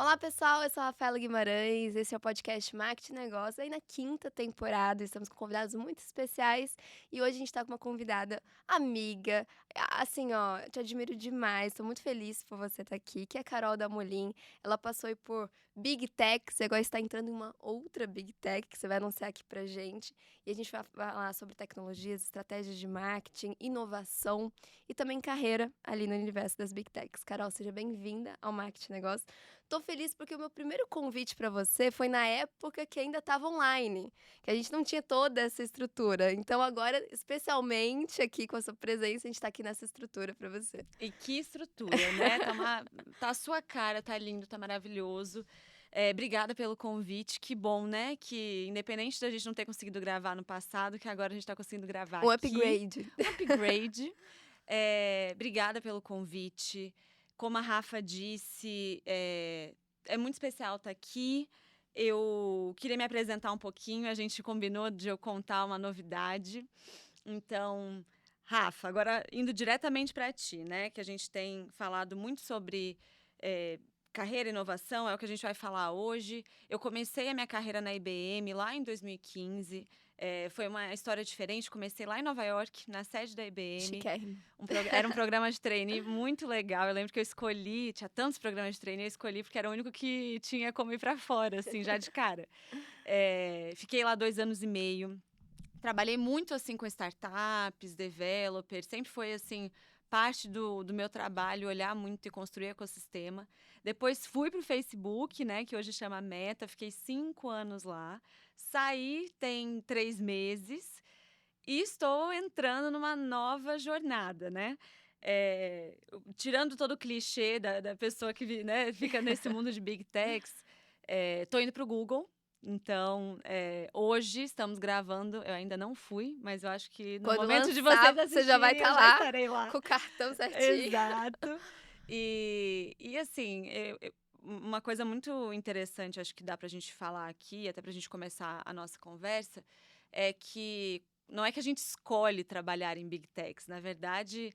Olá, pessoal, eu sou a Rafaela Guimarães, esse é o podcast Marketing Negócio, aí na quinta temporada, estamos com convidados muito especiais e hoje a gente tá com uma convidada amiga, assim, ó, te admiro demais, tô muito feliz por você estar aqui, que é a Carol Damolin. Ela passou aí por Big Techs e agora está entrando em uma outra Big Tech que você vai anunciar aqui pra gente, e a gente vai falar sobre tecnologias, estratégias de marketing, inovação e também carreira ali no universo das Big Techs. Carol, seja bem-vinda ao Marketing Negócio. Tô feliz porque o meu primeiro convite para você foi na época que ainda estava online, que a gente não tinha toda essa estrutura. Então agora, especialmente aqui com a sua presença, a gente tá aqui nessa estrutura para você. E que estrutura, né? Tá a sua cara, tá lindo, tá maravilhoso. Obrigada pelo convite. Que bom, né? Que independente da gente não ter conseguido gravar no passado, que agora a gente tá conseguindo gravar Um aqui. upgrade. Um upgrade. Obrigada pelo convite. Como a Rafa disse, é muito especial estar aqui. Eu queria me apresentar um pouquinho. A gente combinou de eu contar uma novidade. Então, Rafa, agora indo diretamente para ti, né? Que a gente tem falado muito sobre eh, carreira e inovação, é o que a gente vai falar hoje. Eu comecei a minha carreira na IBM lá em 2015. Foi uma história diferente. Comecei lá em Nova York, na sede da IBM. Chiquérrimo. Era um programa de trainee muito legal. Eu lembro que eu escolhi, tinha tantos programas de trainee, eu escolhi porque era o único que tinha como ir para fora, assim, já de cara. Fiquei lá 2 anos e meio. Trabalhei muito, assim, com startups, developers, sempre foi, assim, parte do meu trabalho, olhar muito e construir ecossistema. Depois fui para o Facebook, né, que hoje chama Meta, fiquei 5 anos lá. Saí tem 3 meses e estou entrando numa nova jornada, né. Tirando todo o clichê da pessoa que né, fica nesse mundo de big techs, tô indo para o Google. Então, hoje estamos gravando, eu ainda não fui, mas eu acho que no Quando momento de lançar, vocês você já vai assistirem, estar eu já lá estarei lá. com o cartão certinho. Exato. E assim, uma coisa muito interessante, acho que dá pra gente falar aqui, até pra gente começar a nossa conversa, é que não é que a gente escolhe trabalhar em Big Techs. Na verdade,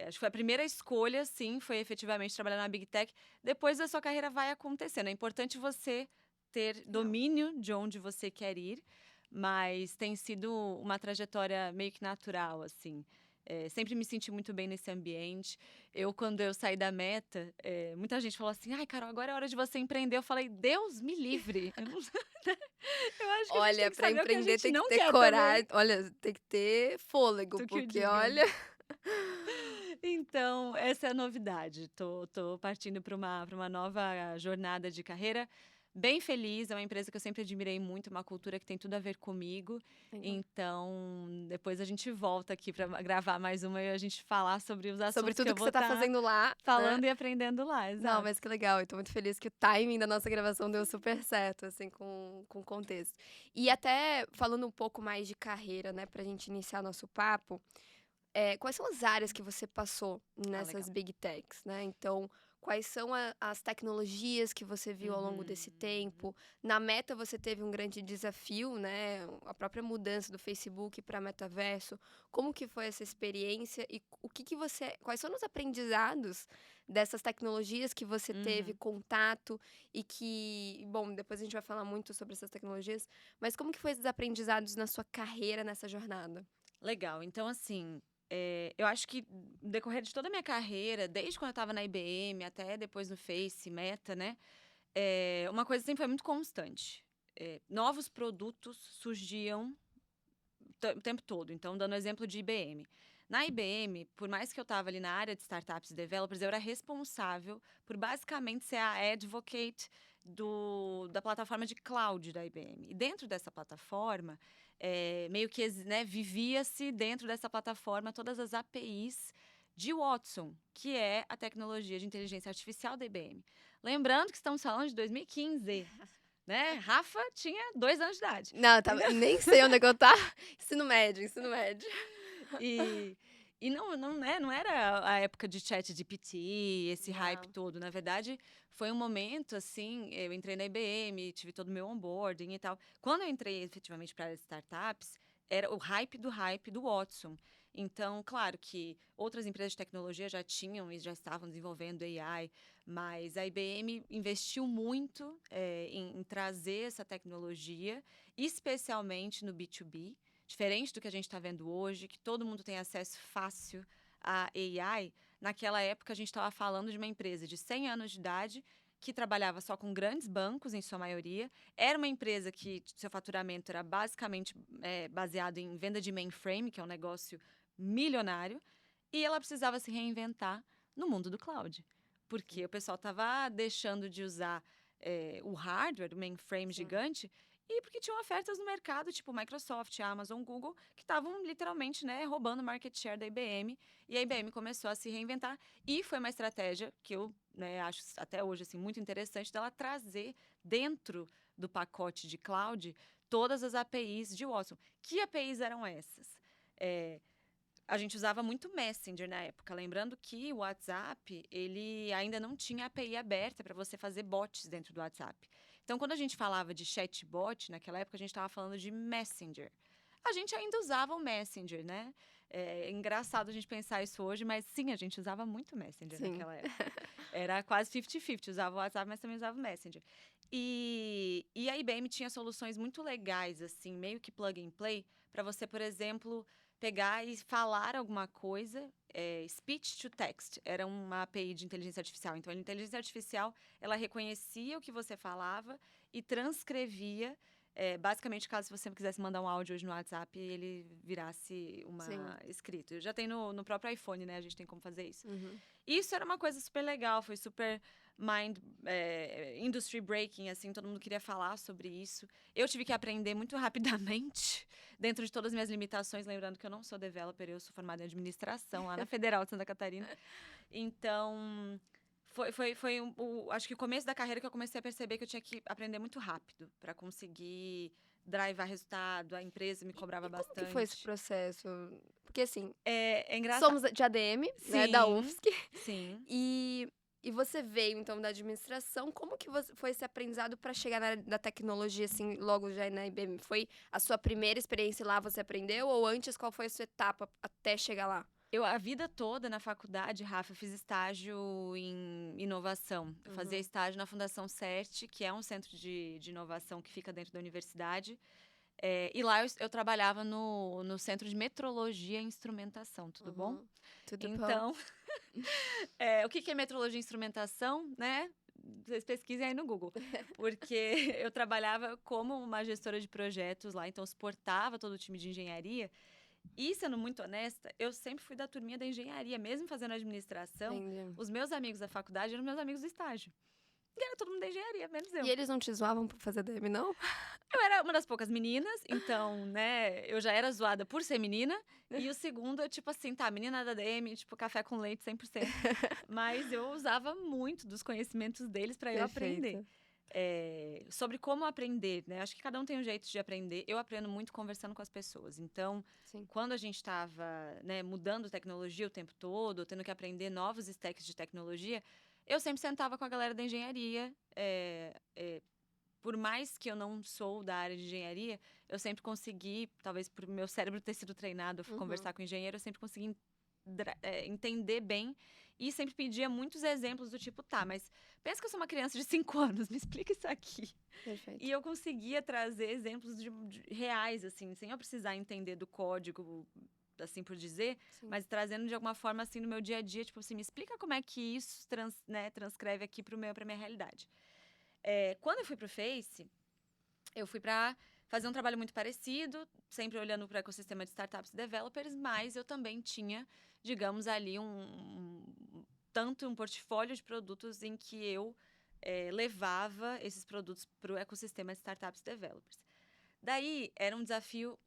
acho que foi a primeira escolha, sim, foi efetivamente trabalhar na Big Tech. Depois a sua carreira vai acontecendo. É importante você ter Legal. domínio de onde você quer ir, mas tem sido uma trajetória meio que natural, assim. Sempre me senti muito bem nesse ambiente. Quando eu saí da Meta, muita gente falou assim: ai, Carol, agora é hora de você empreender. Eu falei: Deus me livre. Eu, não... eu acho que a gente tem Olha, que para saber o que a empreender gente tem que não ter quer também. coragem, olha, tem que ter fôlego, Tu que o porque diga. olha. Então, essa é a novidade. Tô partindo para uma nova jornada de carreira. Bem feliz, é uma empresa que eu sempre admirei muito, uma cultura que tem tudo a ver comigo. Legal. Então, depois a gente volta aqui para gravar mais uma e a gente falar sobre os Sobre assuntos que tudo eu que vou você tá estar fazendo lá, né. falando e aprendendo lá, Não, exato. mas que legal, eu tô muito feliz que o timing da nossa gravação deu super certo, assim, com o contexto. E até falando um pouco mais de carreira, né, pra gente iniciar nosso papo, quais são as áreas que você passou Ah, nessas legal. big techs, né? Então, quais são as tecnologias que você viu ao longo desse Uhum. tempo? Na Meta você teve um grande desafio, né? A própria mudança do Facebook para metaverso. Como que foi essa experiência e o que que você, quais foram os aprendizados dessas tecnologias que você teve Uhum. contato e que, bom, depois a gente vai falar muito sobre essas tecnologias, mas como que foi esses aprendizados na sua carreira nessa jornada? Legal. Então, assim, eu acho que no decorrer de toda a minha carreira, desde quando eu estava na IBM até depois no Face, Meta, né? Uma coisa sempre foi muito constante. Novos produtos surgiam o tempo todo. Então, dando exemplo de IBM. Na IBM, por mais que eu estava ali na área de startups e developers, eu era responsável por basicamente ser a advocate da plataforma de cloud da IBM. E dentro dessa plataforma, meio que né, vivia-se dentro dessa plataforma todas as APIs de Watson, que é a tecnologia de inteligência artificial da IBM. Lembrando que estamos falando de 2015, né? Rafa tinha 2 anos de idade. Não, nem sei onde é que eu estava. Ensino médio, ensino médio. E e não era a época de ChatGPT, esse hype Não. todo. Na verdade, foi um momento, assim, eu entrei na IBM, tive todo o meu onboarding e tal. Quando eu entrei efetivamente para área de startups, era o hype do Watson. Então, claro que outras empresas de tecnologia já tinham e já estavam desenvolvendo AI, mas a IBM investiu muito em trazer essa tecnologia, especialmente no B2B, diferente do que a gente está vendo hoje, que todo mundo tem acesso fácil a AI. Naquela época, a gente estava falando de uma empresa de 100 anos de idade que trabalhava só com grandes bancos, em sua maioria. Era uma empresa que seu faturamento era basicamente baseado em venda de mainframe, que é um negócio milionário, e ela precisava se reinventar no mundo do cloud. Porque o pessoal estava deixando de usar o hardware, o mainframe gigante, e porque tinham ofertas no mercado, tipo Microsoft, Amazon, Google, que estavam literalmente roubando market share da IBM. E a IBM começou a se reinventar. E foi uma estratégia que eu acho até hoje assim, muito interessante dela trazer dentro do pacote de cloud todas as APIs de Watson. Que APIs eram essas? A gente usava muito Messenger na época, lembrando que o WhatsApp ele ainda não tinha API aberta para você fazer bots dentro do WhatsApp. Então, quando a gente falava de chatbot, naquela época a gente estava falando de Messenger. A gente ainda usava o Messenger, né? É engraçado a gente pensar isso hoje, mas sim, a gente usava muito Messenger naquela época. Era quase 50-50, usava o WhatsApp, mas também usava o Messenger. E a IBM tinha soluções muito legais, assim, meio que plug and play, para você, por exemplo, pegar e falar alguma coisa, speech to text, era uma API de inteligência artificial. Então, a inteligência artificial, ela reconhecia o que você falava e transcrevia. Basicamente, caso você quisesse mandar um áudio hoje no WhatsApp, ele virasse uma escrito. Já tem no próprio iPhone, né? A gente tem como fazer isso. Isso era uma coisa super legal, foi super industry breaking, assim, todo mundo queria falar sobre isso. Eu tive que aprender muito rapidamente, dentro de todas as minhas limitações, lembrando que eu não sou developer, eu sou formada em administração lá na Federal de Santa Catarina. Então, acho que o começo da carreira que eu comecei a perceber que eu tinha que aprender muito rápido para conseguir drivar resultado, a empresa me cobrava bastante. Como que foi esse processo? Porque assim, é engraçado. somos de ADM, né, da UFSC. Sim. E você veio, então, da administração. Como que foi esse aprendizado para chegar na tecnologia, assim, logo já na IBM? Foi a sua primeira experiência lá, você aprendeu? Ou antes, qual foi a sua etapa até chegar lá? A vida toda na faculdade, Rafa, eu fiz estágio em inovação. Eu fazia estágio na Fundação CERT, que é um centro de inovação que fica dentro da universidade. E lá eu trabalhava no Centro de Metrologia e Instrumentação, tudo bom? Tudo Então, bom. o que é metrologia e instrumentação, né? Vocês pesquisem aí no Google. Porque eu trabalhava como uma gestora de projetos lá, então suportava todo o time de engenharia. E, sendo muito honesta, eu sempre fui da turminha da engenharia, mesmo fazendo administração. Entendi. Os meus amigos da faculdade eram meus amigos do estágio. E era todo mundo da engenharia, menos eu. E eles não te zoavam por fazer ADM, não? Eu era uma das poucas meninas, então, né, eu já era zoada por ser menina. E o segundo é tipo assim, tá, menina da DM, tipo café com leite 100%. Mas eu usava muito dos conhecimentos deles para eu aprender. Sobre como aprender, né? Acho que cada um tem um jeito de aprender. Eu aprendo muito conversando com as pessoas. Então, quando a gente estava mudando tecnologia o tempo todo, tendo que aprender novos stacks de tecnologia, eu sempre sentava com a galera da engenharia. Por mais que eu não sou da área de engenharia, eu sempre consegui, talvez por meu cérebro ter sido treinado a conversar com engenheiro, eu sempre consegui entender bem e sempre pedia muitos exemplos do tipo, tá, mas pensa que eu sou uma criança de 5 anos, me explica isso aqui. Perfeito. E eu conseguia trazer exemplos de reais, assim, sem eu precisar entender do código, assim por dizer, mas trazendo de alguma forma, assim, no meu dia a dia, tipo assim, me explica como é que isso transcreve aqui pra minha realidade. Quando eu fui pro Face, eu fui para fazer um trabalho muito parecido, sempre olhando para o ecossistema de startups e developers, mas eu também tinha, digamos, ali tanto um portfólio de produtos em que eu levava esses produtos para o ecossistema de startups e developers. Daí, era um desafio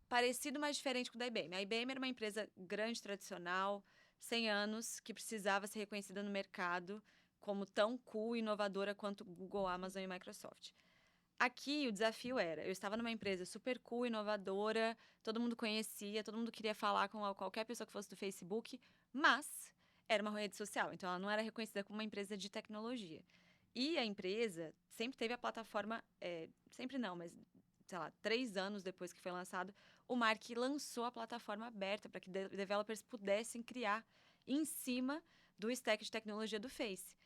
parecido, mas diferente com o da IBM. A IBM era uma empresa grande, tradicional, 100 anos, que precisava ser reconhecida no mercado como tão cool e inovadora quanto Google, Amazon e Microsoft. Aqui, o desafio era, eu estava numa empresa super cool, inovadora, todo mundo conhecia, todo mundo queria falar com qualquer pessoa que fosse do Facebook, mas era uma rede social, então ela não era reconhecida como uma empresa de tecnologia. E a empresa sempre teve a plataforma, sempre não, mas, sei lá, 3 anos depois que foi lançado, o Mark lançou a plataforma aberta para que developers pudessem criar em cima do stack de tecnologia do Face.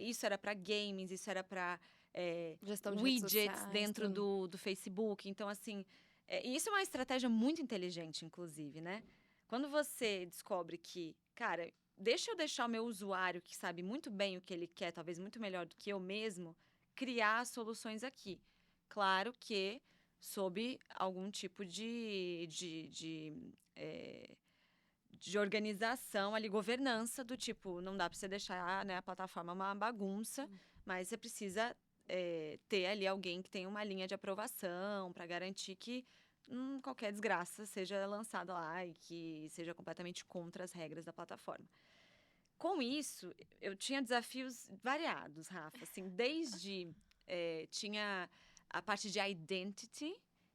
Isso era para games, isso era para Gestão de redes widgets sociais, dentro tudo. do Facebook. Então, assim, e isso é uma estratégia muito inteligente, inclusive, né? Quando você descobre que, cara, deixa eu deixar o meu usuário, que sabe muito bem o que ele quer, talvez muito melhor do que eu mesmo, criar soluções aqui. Claro que sob algum tipo de organização ali, governança, do tipo, não dá para você deixar, né, a plataforma uma bagunça, mas você precisa ter ali alguém que tenha uma linha de aprovação para garantir que qualquer desgraça seja lançada lá e que seja completamente contra as regras da plataforma. Com isso, eu tinha desafios variados, Rafa, assim, desde tinha a parte de identity,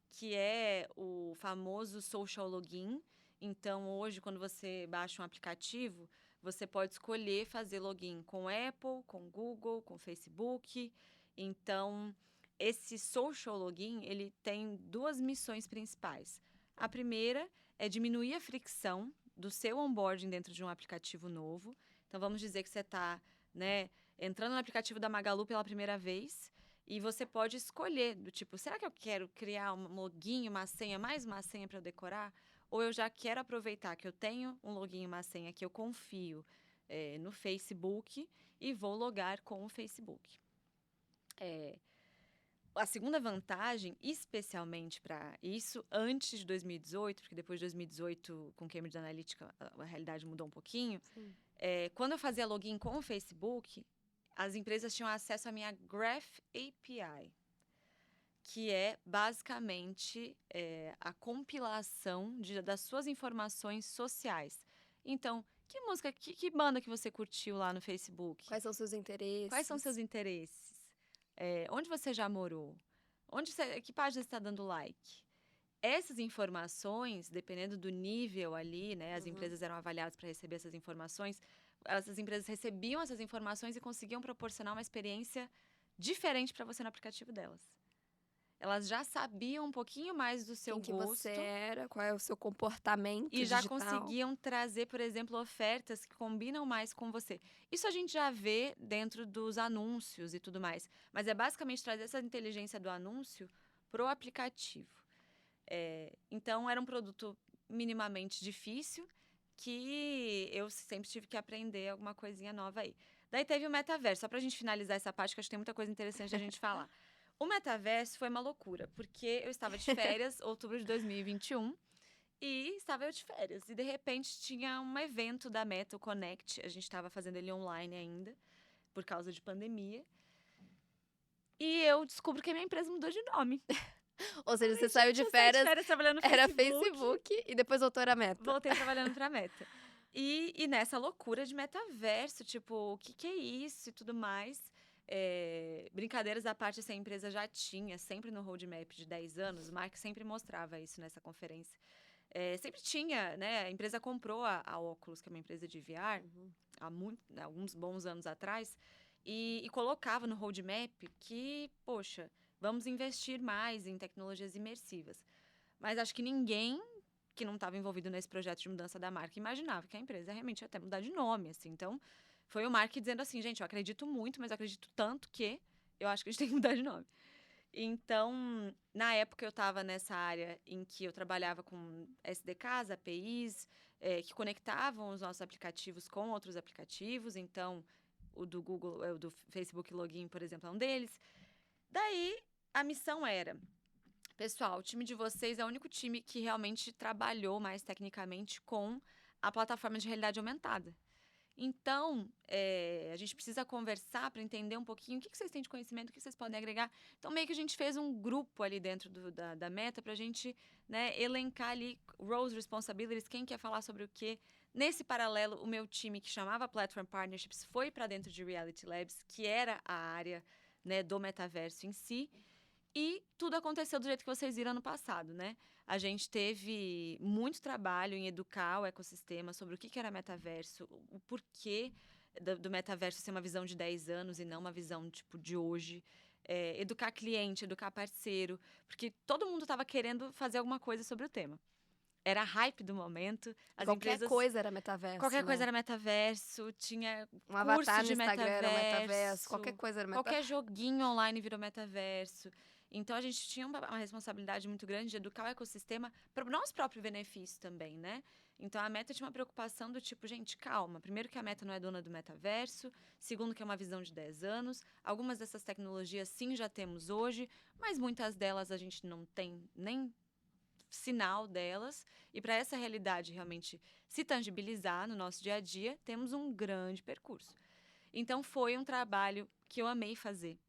que é o famoso social login. Então, hoje, quando você baixa um aplicativo, você pode escolher fazer login com Apple, com Google, com Facebook. Então, esse social login, ele tem duas missões principais. A primeira é diminuir a fricção do seu onboarding dentro de um aplicativo novo. Então, vamos dizer que você está, né, entrando no aplicativo da Magalu pela primeira vez e você pode escolher, do tipo, será que eu quero criar um login, uma senha, mais uma senha para eu decorar? Ou eu já quero aproveitar que eu tenho um login, uma senha que eu confio no Facebook e vou logar com o Facebook. A segunda vantagem, especialmente para isso, antes de 2018, porque depois de 2018, com Cambridge Analytica, a realidade mudou um pouquinho. Quando eu fazia login com o Facebook, as empresas tinham acesso à minha Graph API, que é basicamente a compilação das suas informações sociais. Então, que música, que banda que você curtiu lá no Facebook? Quais são seus interesses? Quais são seus interesses? Onde você já morou? Que página você está dando like? Essas informações, dependendo do nível ali, né? As empresas eram avaliadas para receber essas informações. Essas empresas recebiam essas informações e conseguiam proporcionar uma experiência diferente para você no aplicativo delas. Elas já sabiam um pouquinho mais do seu Quem que gosto. você era, qual é o seu comportamento E já digital. conseguiam trazer, por exemplo, ofertas que combinam mais com você. Isso a gente já vê dentro dos anúncios e tudo mais. Mas é basicamente trazer essa inteligência do anúncio pro aplicativo. Então, era um produto minimamente difícil que eu sempre tive que aprender alguma coisinha nova aí. Daí teve o metaverso. Só pra gente finalizar essa parte, que eu acho que tem muita coisa interessante a gente falar. O metaverso foi uma loucura, porque eu estava de férias, outubro de 2021, e estava eu de férias. E, de repente, tinha um evento da Meta, o Connect. A gente estava fazendo ele online ainda, por causa de pandemia. E eu descubro que a minha empresa mudou de nome. Ou seja, você saiu de férias, Trabalhando no era Facebook. Facebook e depois voltou a Meta. Voltei trabalhando pra Meta. E nessa loucura de metaverso, tipo, o que é isso e tudo mais. Brincadeiras à parte, essa empresa já tinha, sempre no roadmap de 10 anos, o Mark sempre mostrava isso nessa conferência. Sempre tinha, né? A empresa comprou a Oculus, que é uma empresa de VR, há alguns bons anos atrás, e colocava no roadmap que, poxa, vamos investir mais em tecnologias imersivas. Mas acho que ninguém que não estava envolvido nesse projeto de mudança da marca imaginava que a empresa realmente ia até mudar de nome, assim. Então, foi o Mark dizendo assim, gente, eu acredito muito, mas eu acredito tanto que eu acho que a gente tem que mudar de nome. Então, na época eu estava nessa área em que eu trabalhava com SDKs, APIs, que conectavam os nossos aplicativos com outros aplicativos. Então, o do Google, o do Facebook Login, por exemplo, é um deles. Daí, a missão era: pessoal, o time de vocês é o único time que realmente trabalhou mais tecnicamente com a plataforma de realidade aumentada. Então, a gente precisa conversar para entender um pouquinho o que vocês têm de conhecimento, o que vocês podem agregar. Então, meio que a gente fez um grupo ali dentro da Meta para a gente, né, elencar ali roles, responsibilities, quem quer falar sobre o quê. Nesse paralelo, o meu time, que chamava Platform Partnerships, foi para dentro de Reality Labs, que era a área, né, do metaverso em si. E tudo aconteceu do jeito que vocês viram no passado, né? A gente teve muito trabalho em educar o ecossistema sobre o que era metaverso, o porquê do metaverso ser uma visão de 10 anos e não uma visão, tipo, de hoje. educar cliente, educar parceiro, porque todo mundo estava querendo fazer alguma coisa sobre o tema. Era a hype do momento. As Qualquer empresas, coisa era metaverso, qualquer coisa né? era metaverso, tinha Um curso avatar no de Instagram era um metaverso, qualquer metaverso, coisa era metaverso. qualquer joguinho online virou metaverso. Então a gente tinha uma responsabilidade muito grande de educar o ecossistema para o nosso próprio benefício também, né? Então a Meta tinha uma preocupação do tipo, gente, calma. Primeiro que a Meta não é dona do metaverso, segundo que é uma visão de 10 anos. Algumas dessas tecnologias sim já temos hoje, mas muitas delas a gente não tem nem sinal delas. E para essa realidade realmente se tangibilizar no nosso dia a dia, temos um grande percurso. Então foi um trabalho que eu amei fazer.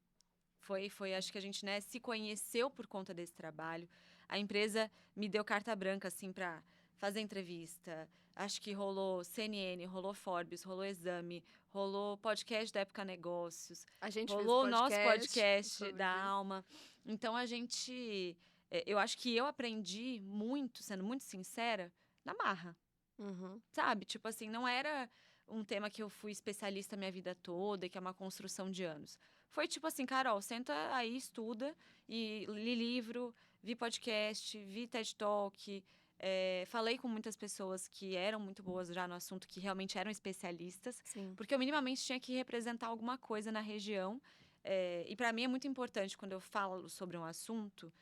Acho que a gente, né, se conheceu por conta desse trabalho. A empresa me deu carta branca, assim, para fazer entrevista. Acho que rolou CNN, rolou Forbes, rolou Exame, rolou podcast da Época Negócios, A gente fez rolou o nosso podcast sobre da isso. Alma. Então, eu acho que eu aprendi muito, sendo muito sincera, na marra. Uhum. Sabe? Tipo assim, não era um tema que eu fui especialista a minha vida toda e que é uma construção de anos. Foi tipo assim, Carol, senta aí, estuda e li livro, vi podcast, vi TED Talk, falei com muitas pessoas que eram muito boas já no assunto, que realmente eram especialistas, Sim. porque eu minimamente tinha que representar alguma coisa na região. E para mim é muito importante quando eu falo sobre um assunto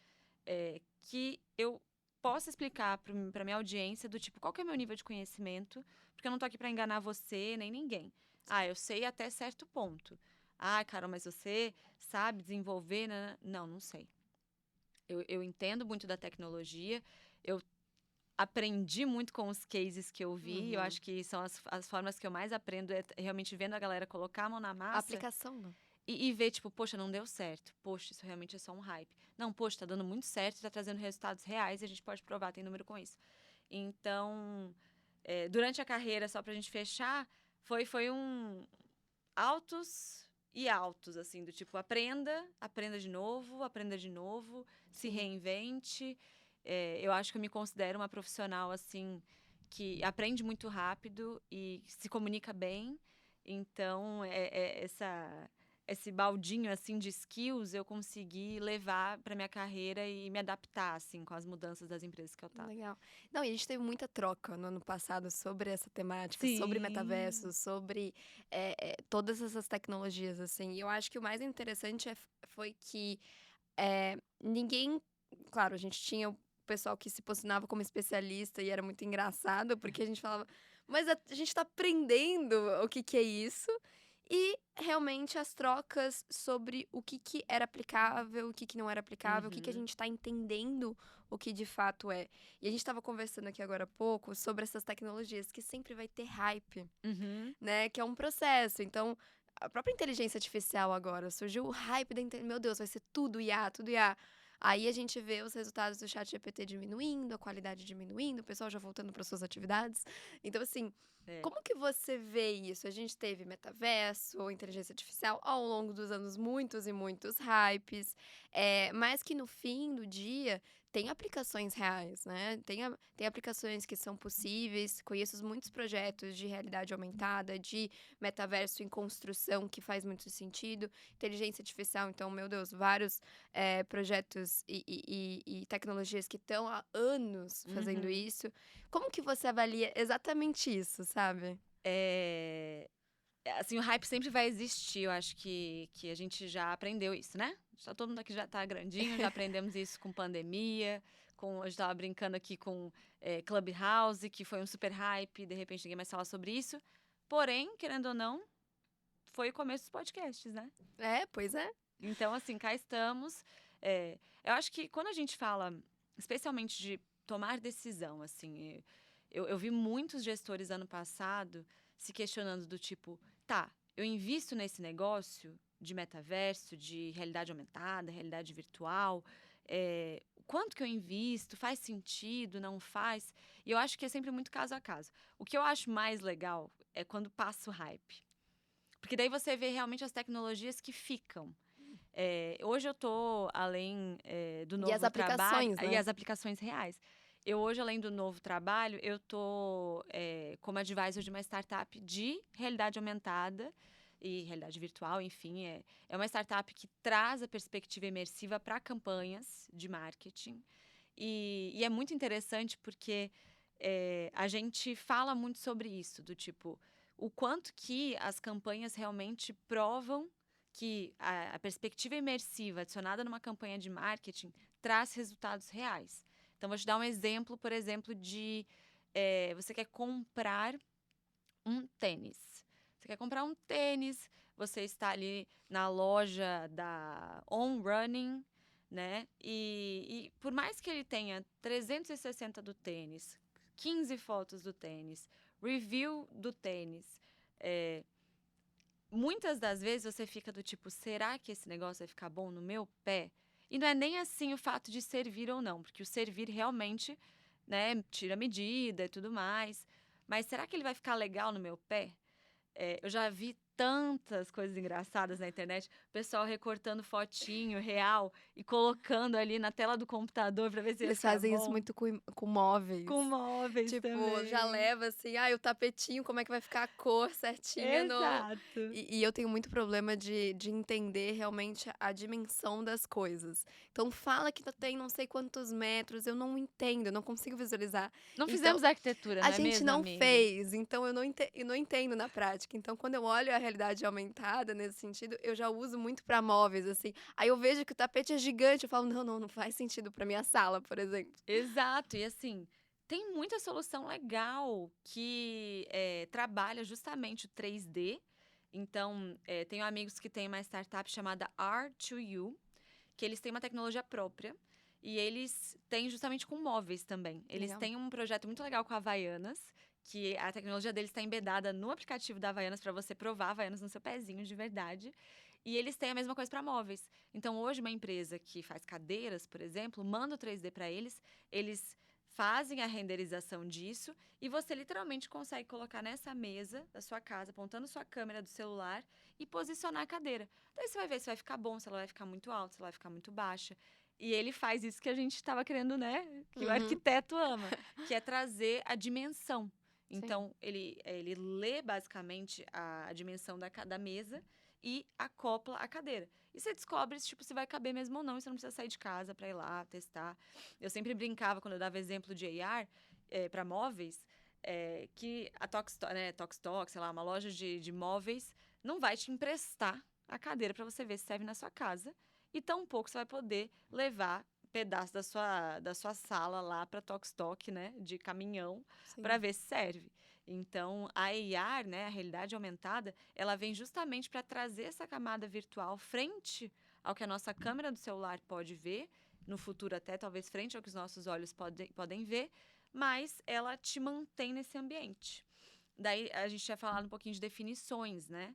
que eu possa explicar para minha audiência do tipo, qual que é o meu nível de conhecimento, porque eu não tô aqui para enganar você nem ninguém. Ah, eu sei até certo ponto. Ah, Carol, mas você sabe desenvolver? Né? Não, não sei. Eu entendo muito da tecnologia, eu aprendi muito com os cases que eu vi, eu Uhum. acho que são as formas que eu mais aprendo, é realmente vendo a galera colocar a mão na A massa. aplicação, né? E ver, tipo, poxa, não deu certo. Poxa, isso realmente é só um hype. Não, poxa, tá dando muito certo, tá trazendo resultados reais e a gente pode provar, tem número com isso. Então, durante a carreira, só pra gente fechar, foi um altos e altos, assim, do tipo, aprenda de novo, se Sim. reinvente. Eu acho que eu me considero uma profissional, assim, que aprende muito rápido e se comunica bem. Então, esse baldinho, assim, de skills eu consegui levar para minha carreira e me adaptar, assim, com as mudanças das empresas que eu tava. Legal. Não, e a gente teve muita troca no ano passado sobre essa temática, sobre Sim. metaverso, sobre todas essas tecnologias, assim. E eu acho que o mais interessante foi que ninguém. Claro, a gente tinha o pessoal que se posicionava como especialista e era muito engraçado, porque a gente falava, mas a gente tá aprendendo o que que é isso. E realmente as trocas sobre o que que era aplicável, o que que não era aplicável, o que que a Uhum. gente tá entendendo o que de fato é. E a gente estava conversando aqui agora há pouco sobre essas tecnologias que sempre vai ter hype, Uhum. né? Que é um processo. Então, a própria inteligência artificial agora surgiu o hype da inteligência. Meu Deus, vai ser tudo IA, tudo IA. Aí a gente vê os resultados do chat GPT diminuindo, a qualidade diminuindo, o pessoal já voltando para suas atividades. Então, assim, É. como que você vê isso? A gente teve metaverso, inteligência artificial ao longo dos anos, muitos e muitos hypes, mas que no fim do dia tem aplicações reais, né? Tem aplicações que são possíveis. Conheço muitos projetos de realidade aumentada, de metaverso em construção, que faz muito sentido. Inteligência artificial, então, meu Deus, vários projetos e tecnologias que estão há anos fazendo Uhum. isso. Como que você avalia exatamente isso, sabe? Assim, o hype sempre vai existir. Eu acho que a gente já aprendeu isso, né? Todo mundo aqui já tá grandinho, já aprendemos isso com pandemia. A gente tava brincando aqui com Clubhouse, que foi um super hype. De repente, ninguém mais fala sobre isso. Porém, querendo ou não, foi o começo dos podcasts, né? Pois é. Então, assim, cá estamos. Eu acho que quando a gente fala, especialmente de tomar decisão, assim, eu vi muitos gestores ano passado se questionando do tipo, tá, eu invisto nesse negócio de metaverso, de realidade aumentada, realidade virtual, quanto que eu invisto? Faz sentido? Não faz? E eu acho que é sempre muito caso a caso. O que eu acho mais legal é quando passa o hype. Porque daí você vê realmente as tecnologias que ficam. Hoje eu tô, além do E as novo trabalho, aplicações, e né? as aplicações reais. Eu hoje, além do novo trabalho, eu tô como advisor de uma startup de realidade aumentada, e realidade virtual, enfim. É uma startup que traz a perspectiva imersiva para campanhas de marketing. E é muito interessante porque a gente fala muito sobre isso, do tipo, o quanto que as campanhas realmente provam que a perspectiva imersiva adicionada numa campanha de marketing traz resultados reais. Então, vou te dar um exemplo, por exemplo, de você quer comprar um tênis. Você quer comprar um tênis, você está ali na loja da On Running, né? E por mais que ele tenha 360 do tênis, 15 fotos do tênis, review do tênis, muitas das vezes você fica do tipo, será que esse negócio vai ficar bom no meu pé? E não é nem assim o fato de servir ou não, porque o servir realmente, né, tira medida e tudo mais. Mas será que ele vai ficar legal no meu pé? Eu já vi tantas coisas engraçadas na internet, o pessoal recortando fotinho real e colocando ali na tela do computador para ver se ia Eles ficar fazem isso bom. muito com móveis. Com móveis Tipo, já também. leva assim, o tapetinho, como é que vai ficar a cor certinha no... Exato. E eu tenho muito problema de entender realmente a dimensão das coisas. Então, fala que tem não sei quantos metros, eu não entendo, eu não consigo visualizar. Não Então, fizemos arquitetura, a não é gente mesmo, não amiga? fez, então eu não entendo na prática. Então, quando eu olho a realidade aumentada nesse sentido, eu já uso muito para móveis, assim. Aí eu vejo que o tapete é gigante, eu falo, não faz sentido para minha sala, por exemplo. Exato, e assim, tem muita solução legal que trabalha justamente o 3D. Então, tenho amigos que têm uma startup chamada R2U, que eles têm uma tecnologia própria e eles têm justamente com móveis também. Eles Legal. têm um projeto muito legal com a Havaianas, que a tecnologia deles está embedada no aplicativo da Havaianas para você provar Havaianas no seu pezinho de verdade. E eles têm a mesma coisa para móveis. Então, hoje, uma empresa que faz cadeiras, por exemplo, manda o 3D para eles fazem a renderização disso e você literalmente consegue colocar nessa mesa da sua casa, apontando sua câmera do celular e posicionar a cadeira. Daí você vai ver se vai ficar bom, se ela vai ficar muito alta, se ela vai ficar muito baixa. E ele faz isso que a gente estava querendo, né? Que o arquiteto ama, que é trazer a dimensão. Então, ele lê basicamente a dimensão da mesa e acopla a cadeira. E você descobre tipo, se vai caber mesmo ou não, e você não precisa sair de casa para ir lá testar. Eu sempre brincava, quando eu dava exemplo de AR para móveis, que a Tokstok, sei lá, uma loja de móveis, não vai te emprestar a cadeira para você ver se serve na sua casa. E tampouco você vai poder levar pedaço da sua sala lá para Tokstok, né, de caminhão, para ver se serve. Então, a AR, né, a realidade aumentada, ela vem justamente para trazer essa camada virtual frente ao que a nossa câmera do celular pode ver, no futuro até talvez frente ao que os nossos olhos podem ver, mas ela te mantém nesse ambiente. Daí a gente tinha falado um pouquinho de definições, né?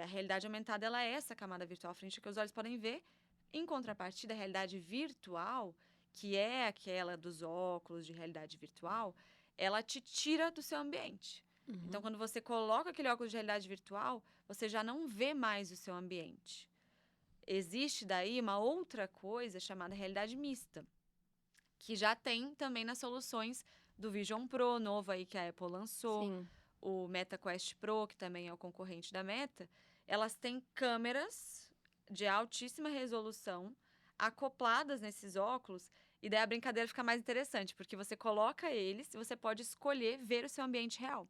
A realidade aumentada, ela é essa camada virtual frente ao que os olhos podem ver. Em contrapartida, a realidade virtual, que é aquela dos óculos de realidade virtual, ela te tira do seu ambiente. Então, quando você coloca aquele óculos de realidade virtual, você já não vê mais o seu ambiente. Existe daí uma outra coisa chamada realidade mista, que já tem também nas soluções do Vision Pro, novo aí que a Apple lançou, Sim. o Meta Quest Pro, que também é o concorrente da Meta. Elas têm câmeras de altíssima resolução acopladas nesses óculos, e daí a brincadeira fica mais interessante, porque você coloca eles e você pode escolher ver o seu ambiente real.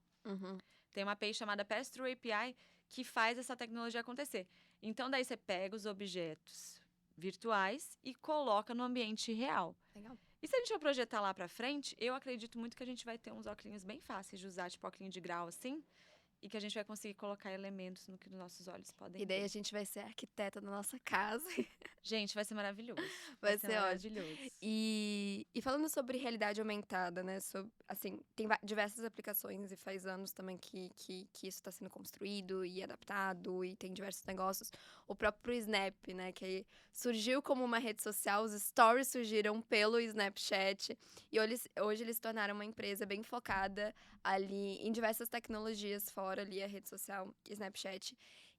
Tem uma API chamada Pass-Through API que faz essa tecnologia acontecer. Então, daí você pega os objetos virtuais e coloca no ambiente real. Legal. E se a gente for projetar lá pra frente, eu acredito muito que a gente vai ter uns óculos bem fáceis de usar, tipo óculos de grau assim, e que a gente vai conseguir colocar elementos no que os nossos olhos podem E daí ver. a gente vai ser arquiteta da nossa casa. Gente, vai ser maravilhoso. Vai ser ótimo. maravilhoso. E falando sobre realidade aumentada, né? Assim, tem diversas aplicações e faz anos também que isso está sendo construído e adaptado e tem diversos negócios. O próprio Snap, né? Que surgiu como uma rede social, os stories surgiram pelo Snapchat e hoje eles se tornaram uma empresa bem focada ali em diversas tecnologias fora ali a rede social Snapchat.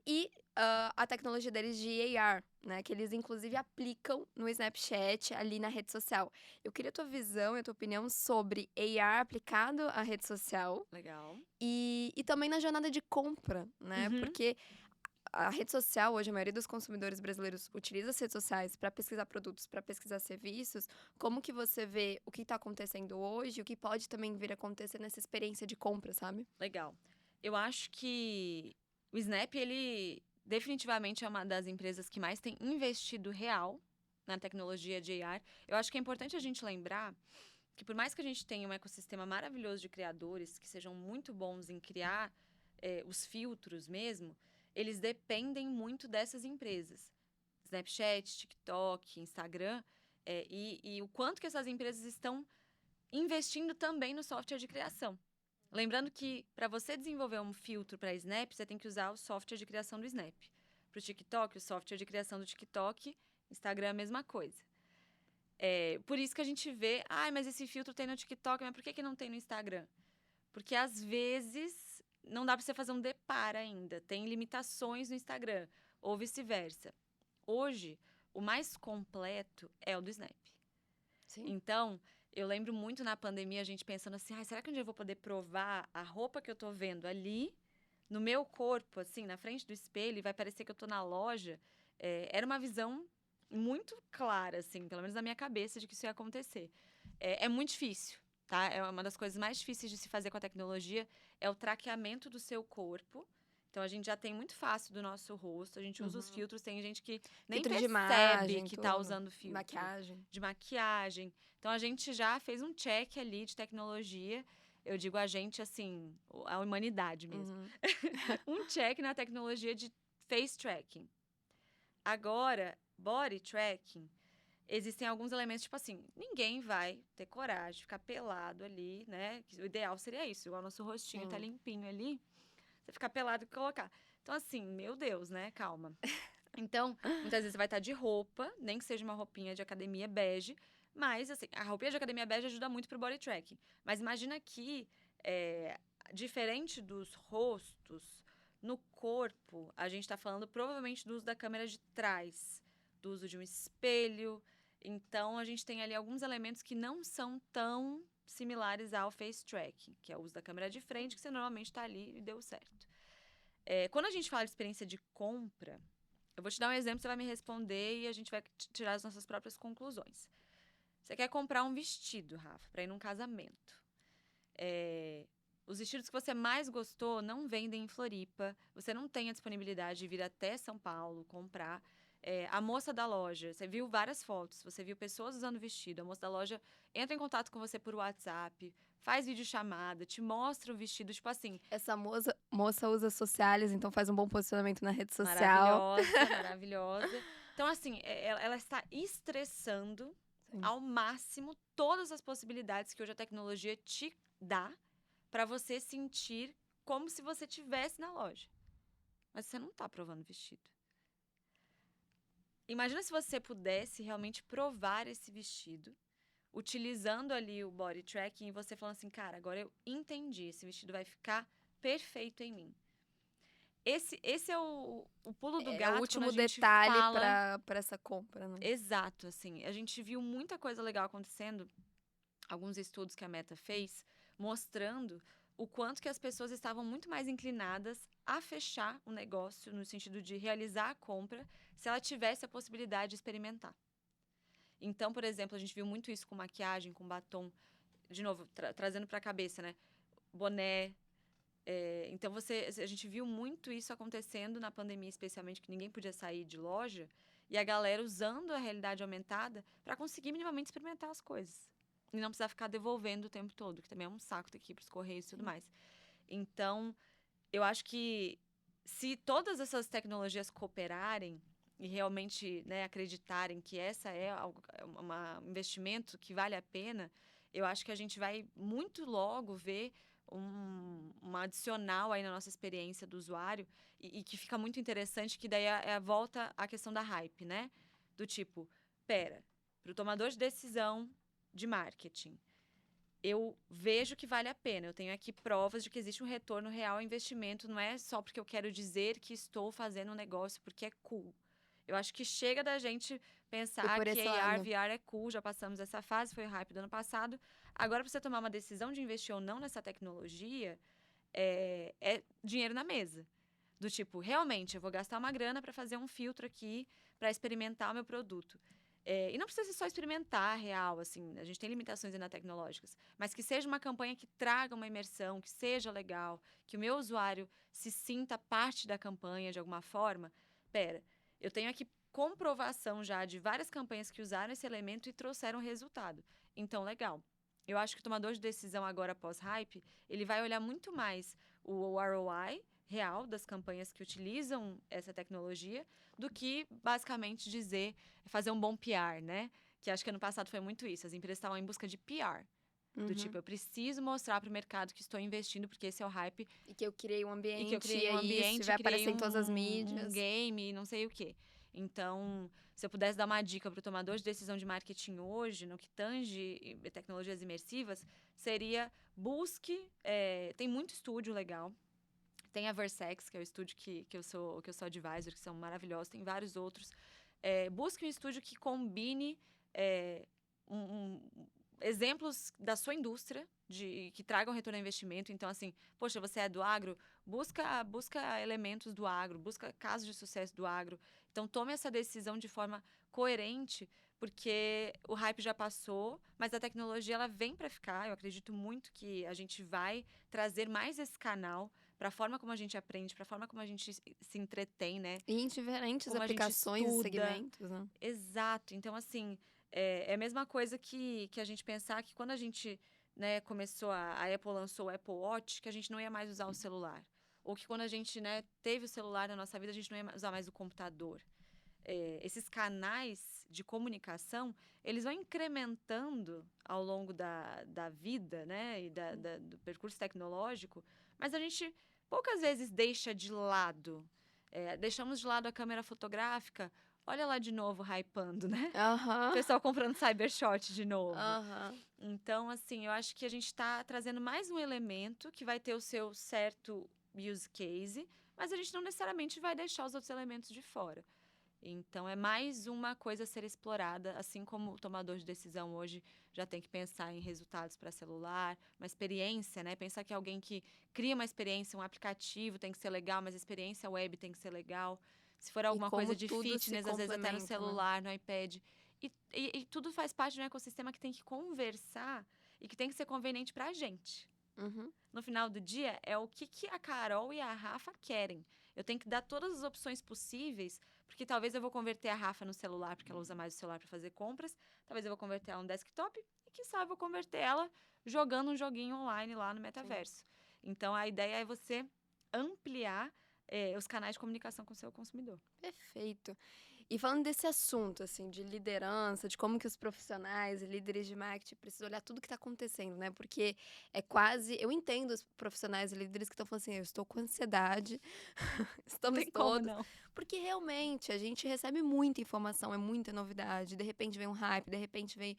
E a tecnologia deles de AR, né? Que eles, inclusive, aplicam no Snapchat, ali na rede social. Eu queria a tua visão e a tua opinião sobre AR aplicado à rede social. Legal. E também na jornada de compra, né? Uhum. Porque a rede social, hoje, a maioria dos consumidores brasileiros utiliza as redes sociais para pesquisar produtos, para pesquisar serviços. Como que você vê o que está acontecendo hoje, o que pode também vir a acontecer nessa experiência de compra, sabe? Legal. Eu acho que o Snap, ele definitivamente é uma das empresas que mais tem investido real na tecnologia de AR. Eu acho que é importante a gente lembrar que por mais que a gente tenha um ecossistema maravilhoso de criadores que sejam muito bons em criar os filtros mesmo, eles dependem muito dessas empresas. Snapchat, TikTok, Instagram, e o quanto que essas empresas estão investindo também no software de criação. Lembrando que para você desenvolver um filtro para Snap, você tem que usar o software de criação do Snap. Para o TikTok, o software de criação do TikTok, Instagram é a mesma coisa. Por isso que a gente vê, mas esse filtro tem no TikTok, mas por que não tem no Instagram? Porque às vezes não dá para você fazer um depar ainda, tem limitações no Instagram, ou vice-versa. Hoje, o mais completo é o do Snap. Sim. Então, eu lembro muito na pandemia a gente pensando assim, será que um dia eu vou poder provar a roupa que eu tô vendo ali, no meu corpo, assim, na frente do espelho, e vai parecer que eu tô na loja? Era uma visão muito clara, assim, pelo menos na minha cabeça, de que isso ia acontecer. É muito difícil, tá? É uma das coisas mais difíceis de se fazer com a tecnologia, é o traqueamento do seu corpo. Então, a gente já tem muito fácil do nosso rosto, a gente usa os filtros, tem gente que nem Filtro de percebe imagem, que tá tudo. usando filtro. Maquiagem. De maquiagem. Então, a gente já fez um check ali de tecnologia. Eu digo a gente, assim, a humanidade mesmo. Um check na tecnologia de face tracking. Agora, body tracking, existem alguns elementos, tipo assim, ninguém vai ter coragem de ficar pelado ali, né? O ideal seria isso, igual o nosso rostinho tá limpinho ali, você ficar pelado e colocar. Então, assim, meu Deus, né? Calma. Então, muitas vezes você vai estar de roupa, nem que seja uma roupinha de academia bege, mas, assim, a roupinha de academia bege ajuda muito pro body tracking. Mas imagina que, diferente dos rostos, no corpo, a gente tá falando provavelmente do uso da câmera de trás, do uso de um espelho. Então, a gente tem ali alguns elementos que não são tão similares ao face tracking, que é o uso da câmera de frente, que você normalmente tá ali e deu certo. Quando a gente fala de experiência de compra, eu vou te dar um exemplo, você vai me responder e a gente vai tirar as nossas próprias conclusões. Você quer comprar um vestido, Rafa, para ir num casamento. Os vestidos que você mais gostou não vendem em Floripa. Você não tem a disponibilidade de vir até São Paulo comprar. A moça da loja, você viu várias fotos, você viu pessoas usando vestido. A moça da loja entra em contato com você por WhatsApp, faz videochamada, te mostra o vestido, tipo assim. Essa moça usa sociais, então faz um bom posicionamento na rede social. Maravilhosa, maravilhosa. Então, assim, ela está estressando ao máximo todas as possibilidades que hoje a tecnologia te dá para você sentir como se você estivesse na loja. Mas você não está provando vestido. Imagina se você pudesse realmente provar esse vestido, utilizando ali o body tracking e você falando assim, cara, agora eu entendi, esse vestido vai ficar perfeito em mim. Esse é o pulo do gato. É o último quando a gente detalhe fala... para essa compra, né? Exato, assim. A gente viu muita coisa legal acontecendo, alguns estudos que a Meta fez, mostrando o quanto que as pessoas estavam muito mais inclinadas a fechar o negócio, no sentido de realizar a compra, se ela tivesse a possibilidade de experimentar. Então, por exemplo, a gente viu muito isso com maquiagem, com batom. De novo, trazendo para a cabeça, né? Boné. Então, a gente viu muito isso acontecendo na pandemia, especialmente, que ninguém podia sair de loja. E a galera usando a realidade aumentada para conseguir minimamente experimentar as coisas. E não precisar ficar devolvendo o tempo todo, que também é um saco daqui para os correios e tudo mais. Então, eu acho que se todas essas tecnologias cooperarem e realmente, né, acreditarem que essa é um investimento que vale a pena, eu acho que a gente vai muito logo ver um adicional aí na nossa experiência do usuário e que fica muito interessante, que daí é a volta à questão da hype, né? Do tipo, para o tomador de decisão de marketing, eu vejo que vale a pena. Eu tenho aqui provas de que existe um retorno real ao investimento. Não é só porque eu quero dizer que estou fazendo um negócio porque é cool. Eu acho que chega da gente pensar que AR, VR é cool. Já passamos essa fase, foi o hype do ano passado. Agora, para você tomar uma decisão de investir ou não nessa tecnologia, é dinheiro na mesa. Do tipo, realmente, eu vou gastar uma grana para fazer um filtro aqui, para experimentar o meu produto. E não precisa ser só experimentar real, assim, a gente tem limitações ainda tecnológicas, mas que seja uma campanha que traga uma imersão, que seja legal, que o meu usuário se sinta parte da campanha de alguma forma. Pera, eu tenho aqui comprovação já de várias campanhas que usaram esse elemento e trouxeram resultado. Então, legal. Eu acho que o tomador de decisão agora pós-hype, ele vai olhar muito mais o ROI real das campanhas que utilizam essa tecnologia do que basicamente fazer um bom PR, né? Que acho que ano passado foi muito isso. As empresas estavam em busca de PR. Do tipo, eu preciso mostrar para o mercado que estou investindo, porque esse é o hype. E que eu criei um ambiente, E que eu criei um ambiente, vai aparecer criei em todas as um mídias. game, não sei o quê. Então, se eu pudesse dar uma dica para o tomador de decisão de marketing hoje, no que tange tecnologias imersivas, seria busque... tem muito estúdio legal. Tem a Versex, que é o estúdio que eu sou advisor, que são maravilhosos. Tem vários outros. Busque um estúdio que combine exemplos da sua indústria, que tragam retorno ao investimento. Então, assim, poxa, você é do agro, busca elementos do agro, busca casos de sucesso do agro. Então, tome essa decisão de forma coerente, porque o hype já passou, mas a tecnologia ela vem para ficar. Eu acredito muito que a gente vai trazer mais esse canal para a forma como a gente aprende, para a forma como a gente se entretém, né? E em diferentes Como aplicações e segmentos, né? Exato. Então, assim, é a mesma coisa que a gente pensar que quando a gente, né, começou, a Apple lançou o Apple Watch, que a gente não ia mais usar o celular. Ou que quando a gente, né, teve o celular na nossa vida, a gente não ia usar mais o computador. Esses canais de comunicação, eles vão incrementando ao longo da vida, né, e do percurso tecnológico, mas a gente poucas vezes deixa de lado. Deixamos de lado a câmera fotográfica. Olha lá de novo, hypando, né? O pessoal comprando Cybershot de novo. Então, assim, eu acho que a gente está trazendo mais um elemento que vai ter o seu certo use case, mas a gente não necessariamente vai deixar os outros elementos de fora. Então, é mais uma coisa a ser explorada, assim como o tomador de decisão hoje já tem que pensar em resultados para celular, uma experiência, né? Pensar que alguém que cria uma experiência, um aplicativo tem que ser legal, mas a experiência web tem que ser legal. Se for alguma coisa de fitness, às vezes até no celular, no iPad. E tudo faz parte de um ecossistema que tem que conversar e que tem que ser conveniente para a gente. No final do dia, é o que a Carol e a Rafa querem. Eu tenho que dar todas as opções possíveis, porque talvez eu vou converter a Rafa no celular, porque ela usa mais o celular para fazer compras. Talvez eu vou converter ela no desktop e, quiçá, eu vou converter ela jogando um joguinho online lá no metaverso. Sim. Então, a ideia é você ampliar os canais de comunicação com o seu consumidor. Perfeito. E falando desse assunto, assim, de liderança, de como que os profissionais e líderes de marketing precisam olhar tudo que está acontecendo, né? Porque é quase... Eu entendo os profissionais e líderes que estão falando assim, eu estou com ansiedade, estamos Tem todos... Como não? Porque realmente a gente recebe muita informação, é muita novidade. De repente vem um hype, de repente vem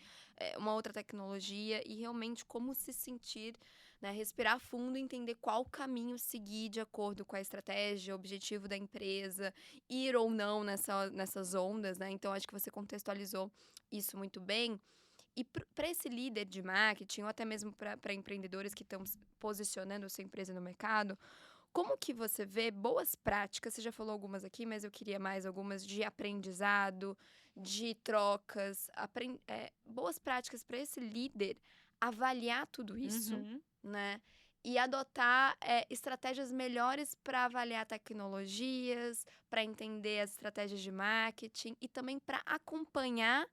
uma outra tecnologia. E realmente como se sentir, né? Respirar fundo e entender qual caminho seguir de acordo com a estratégia, o objetivo da empresa, ir ou não nessas ondas, né? Então, acho que você contextualizou isso muito bem. E para esse líder de marketing, ou até mesmo para empreendedores que estão posicionando a sua empresa no mercado, como que você vê boas práticas? Você já falou algumas aqui, mas eu queria mais algumas de aprendizado, de trocas, boas práticas para esse líder avaliar tudo isso, né? E adotar estratégias melhores para avaliar tecnologias, para entender as estratégias de marketing e também para acompanhar,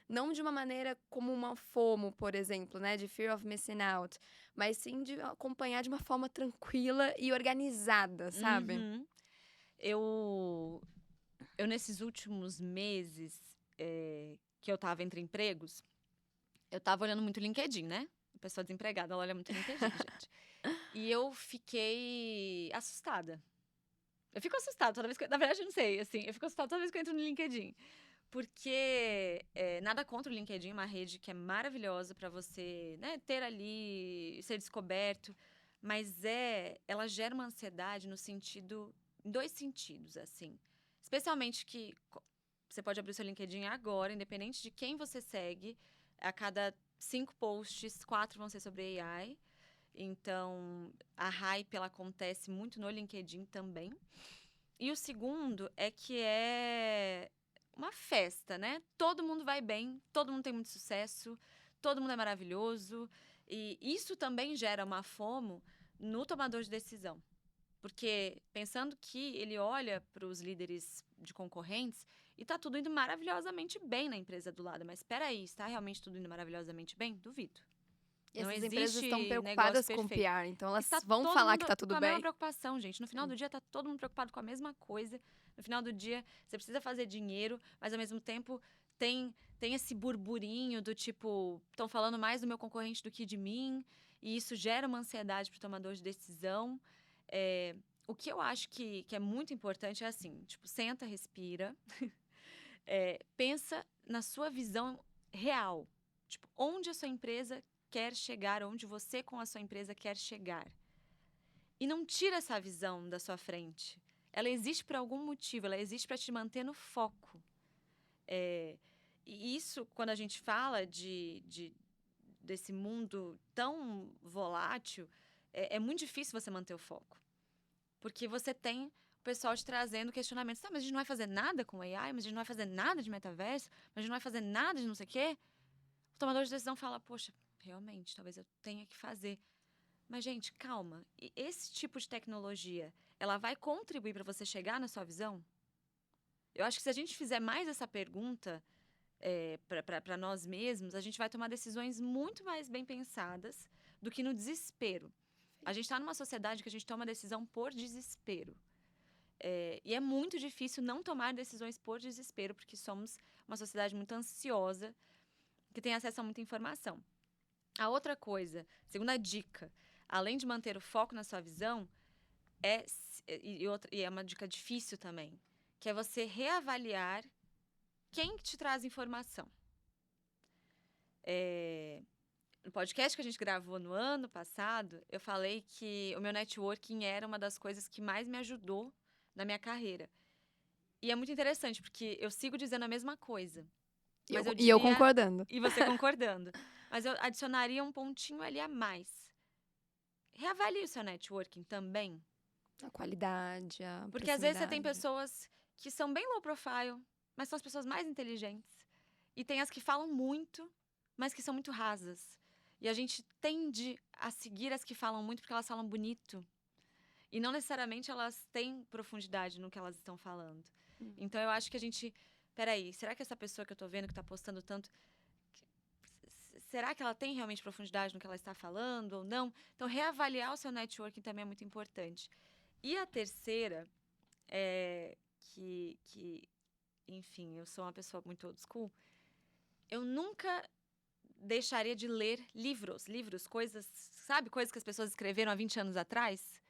não de uma maneira como uma FOMO, por exemplo, né, de Fear of Missing Out, mas sim de acompanhar de uma forma tranquila e organizada, sabe? Eu nesses últimos meses que eu tava entre empregos, eu tava olhando muito o LinkedIn, né? A pessoa desempregada, ela olha muito o LinkedIn, gente. E eu fiquei assustada. Eu fico assustada toda vez que... Na verdade, eu não sei, assim. Eu fico assustada toda vez que eu entro no LinkedIn. Porque nada contra o LinkedIn, uma rede que é maravilhosa para você, né, ter ali, ser descoberto. Mas ela gera uma ansiedade em dois sentidos, assim. Especialmente que você pode abrir o seu LinkedIn agora, independente de quem você segue. A cada 5 posts, 4 vão ser sobre AI. Então, a hype, ela acontece muito no LinkedIn também. E o segundo é que é uma festa, né? Todo mundo vai bem, todo mundo tem muito sucesso, todo mundo é maravilhoso. E isso também gera uma FOMO no tomador de decisão. Porque pensando que ele olha para os líderes de concorrentes e tá tudo indo maravilhosamente bem na empresa do lado. Mas espera aí, está realmente tudo indo maravilhosamente bem? Duvido. E Não essas empresas existe estão negócio preocupadas com o perfeito. PR, então elas Está vão todo falar mundo que tá tudo com a mesma bem. preocupação, gente. No final do dia, tá todo mundo preocupado com a mesma coisa. No final do dia, você precisa fazer dinheiro, mas ao mesmo tempo tem esse burburinho do tipo, estão falando mais do meu concorrente do que de mim, e isso gera uma ansiedade para o tomador de decisão. O que eu acho que é muito importante é assim, tipo, senta, respira, pensa na sua visão real. Tipo, onde a sua empresa quer chegar, onde você com a sua empresa quer chegar. E não tira essa visão da sua frente. Ela existe por algum motivo, ela existe para te manter no foco. E isso, quando a gente fala desse mundo tão volátil, é muito difícil você manter o foco. Porque você tem o pessoal te trazendo questionamentos. Tá, mas a gente não vai fazer nada com AI, mas a gente não vai fazer nada de metaverso, mas a gente não vai fazer nada de não sei o quê. O tomador de decisão fala, poxa, realmente, talvez eu tenha que fazer. Mas, gente, calma. E esse tipo de tecnologia, ela vai contribuir para você chegar na sua visão? Eu acho que se a gente fizer mais essa pergunta para nós mesmos, a gente vai tomar decisões muito mais bem pensadas do que no desespero. A gente está numa sociedade que a gente toma decisão por desespero. E é muito difícil não tomar decisões por desespero, porque somos uma sociedade muito ansiosa, que tem acesso a muita informação. A outra coisa, segunda dica, além de manter o foco na sua visão, e é uma dica difícil também, que é você reavaliar quem te traz informação. No podcast que a gente gravou no ano passado, eu falei que o meu networking era uma das coisas que mais me ajudou na minha carreira. E é muito interessante, porque eu sigo dizendo a mesma coisa. Mas eu E eu diria, concordando. e você concordando. Mas eu adicionaria um pontinho ali a mais. Reavalie o seu networking também. A qualidade, a Porque às vezes você tem proximidade. pessoas que são bem low profile, mas são as pessoas mais inteligentes. E tem as que falam muito, mas que são muito rasas. E a gente tende a seguir as que falam muito porque elas falam bonito. E não necessariamente elas têm profundidade no que elas estão falando. Então eu acho que a gente... Peraí, será que essa pessoa que eu tô vendo que tá postando tanto... Será que ela tem realmente profundidade no que ela está falando ou não? Então reavaliar o seu networking também é muito importante. E a terceira é enfim, eu sou uma pessoa muito old school. Eu nunca deixaria de ler livros, coisas, sabe? Coisas que as pessoas escreveram há 20 anos atrás.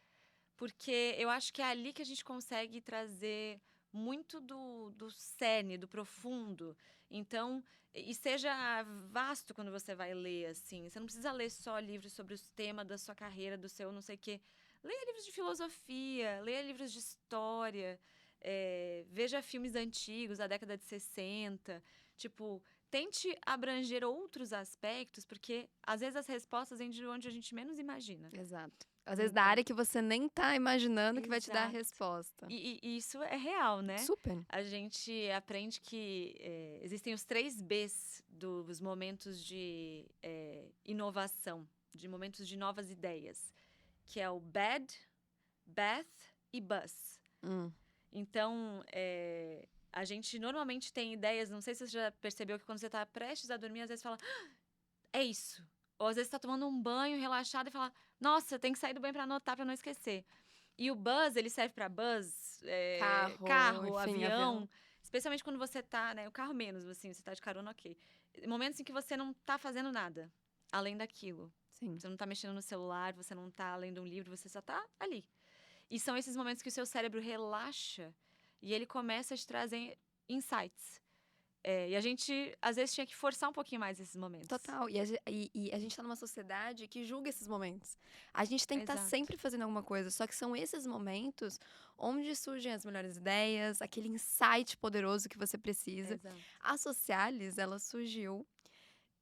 Porque eu acho que é ali que a gente consegue trazer muito do cerne, do profundo. Então, e seja vasto quando você vai ler, assim. Você não precisa ler só livros sobre os temas da sua carreira, do seu não sei o quê. Leia livros de filosofia, leia livros de história, veja filmes antigos, da década de 60. Tipo, tente abranger outros aspectos, porque às vezes as respostas vêm de onde a gente menos imagina. Exato. Às vezes da área que você nem tá imaginando que vai te dar a Exato. resposta. E isso é real, né? Super. A gente aprende que existem os 3 Bs dos momentos de inovação, de momentos de novas ideias, que é o bad, bath e buzz. Então, a gente normalmente tem ideias, não sei se você já percebeu que quando você está prestes a dormir, às vezes fala, é isso. Ou às vezes está tomando um banho relaxado e fala, nossa, tem que sair do banho para anotar, para não esquecer. E o buzz, ele serve para buzz, carro, enfim, avião. Especialmente quando você tá, né? O carro menos, assim, você tá de carona, ok. Momentos em que você não tá fazendo nada, além daquilo. Sim. Você não tá mexendo no celular, você não tá lendo um livro, você só tá ali. E são esses momentos que o seu cérebro relaxa e ele começa a te trazer insights. E a gente, às vezes, tinha que forçar um pouquinho mais esses momentos. Total. E a gente tá numa sociedade que julga esses momentos. A gente tem que estar Exato. sempre fazendo alguma coisa. Só que são esses momentos onde surgem as melhores ideias, aquele insight poderoso que você precisa. Exato. A Socialis, ela surgiu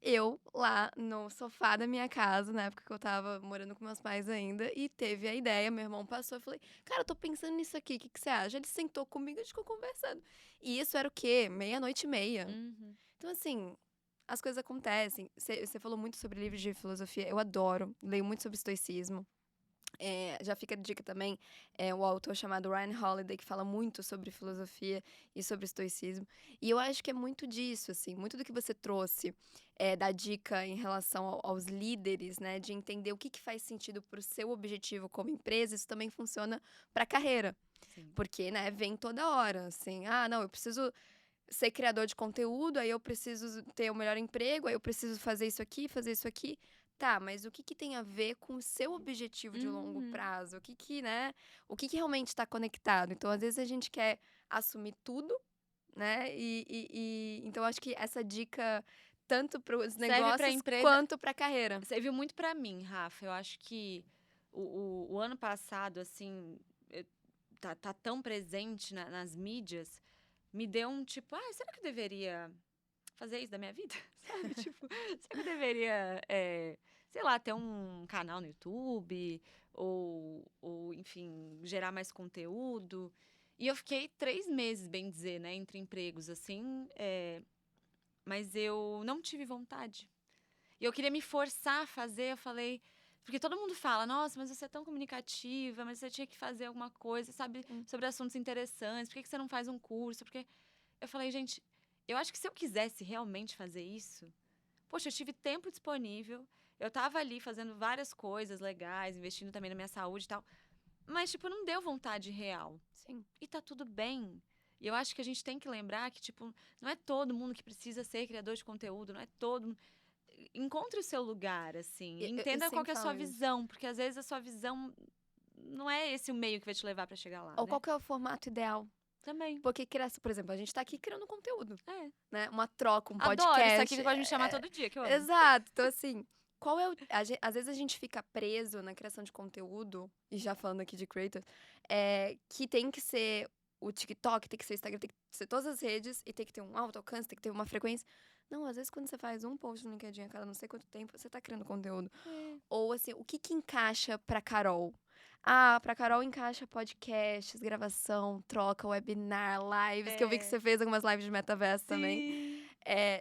Eu lá no sofá da minha casa, na época que eu estava morando com meus pais ainda, e teve a ideia, meu irmão passou, eu falei: "Cara, eu tô pensando nisso aqui, o que que você acha?". Ele sentou comigo, a gente ficou conversando. E isso era o quê? Meia-noite e meia. Uhum. Então, assim, as coisas acontecem. Você falou muito sobre livros de filosofia, eu adoro, leio muito sobre estoicismo. Já fica a dica também, o autor chamado Ryan Holiday, que fala muito sobre filosofia e sobre estoicismo. E eu acho que é muito disso, assim, muito do que você trouxe, da dica em relação aos líderes, né, de entender o que que faz sentido para o seu objetivo como empresa, isso também funciona para a carreira. Sim. Porque, né, vem toda hora, assim, ah, não, eu preciso ser criador de conteúdo, aí eu preciso ter o melhor emprego, aí eu preciso fazer isso aqui, fazer isso aqui. Tá, mas o que que tem a ver com o seu objetivo de longo Uhum. prazo? O que que, né? O que que realmente está conectado? Então, às vezes a gente quer assumir tudo, né? Então acho que essa dica tanto para os Serve pra negócios empresa quanto para a carreira. serviu muito pra mim, Rafa. Eu acho que o ano passado, assim, tá tão presente nas mídias, me deu um tipo: "Ai, será que eu deveria fazer isso da minha vida?", sabe, tipo, será que eu deveria, sei lá, ter um canal no YouTube ou enfim, gerar mais conteúdo. E eu fiquei 3 meses, bem dizer, né, entre empregos, assim, mas eu não tive vontade. E eu queria me forçar a fazer, eu falei porque todo mundo fala: "Nossa, mas você é tão comunicativa, mas você tinha que fazer alguma coisa, sabe, Hum. sobre assuntos interessantes, por que que você não faz um curso?", porque eu falei: "Gente, eu acho que se eu quisesse realmente fazer isso, poxa, eu tive tempo disponível, eu estava ali fazendo várias coisas legais, investindo também na minha saúde e tal, mas, tipo, não deu vontade real. Sim. E tá tudo bem". E eu acho que a gente tem que lembrar que, tipo, não é todo mundo que precisa ser criador de conteúdo, não é todo mundo. Encontre o seu lugar, assim, e Eu entenda qual sempre que é a falo sua isso. visão, porque às vezes a sua visão não é esse o meio que vai te levar pra chegar lá, Ou né? qual que é o formato ideal? Também. Porque criação, por exemplo, a gente tá aqui criando conteúdo, É. né? Uma troca, um Adoro, isso aqui podcast. você pode me chamar todo dia, que eu amo. Exato. Então, assim, qual é o. Às vezes a gente fica preso na criação de conteúdo, e já falando aqui de creators, que tem que ser o TikTok, tem que ser o Instagram, tem que ser todas as redes, e tem que ter um alto alcance, tem que ter uma frequência. Não, às vezes quando você faz um post no LinkedIn a cada não sei quanto tempo, você tá criando conteúdo. É. Ou assim, o que que encaixa pra Carol? Ah, pra Carol encaixa podcasts, gravação, troca, webinar, lives, que eu vi que É. você fez algumas lives de metaverso também. Sim.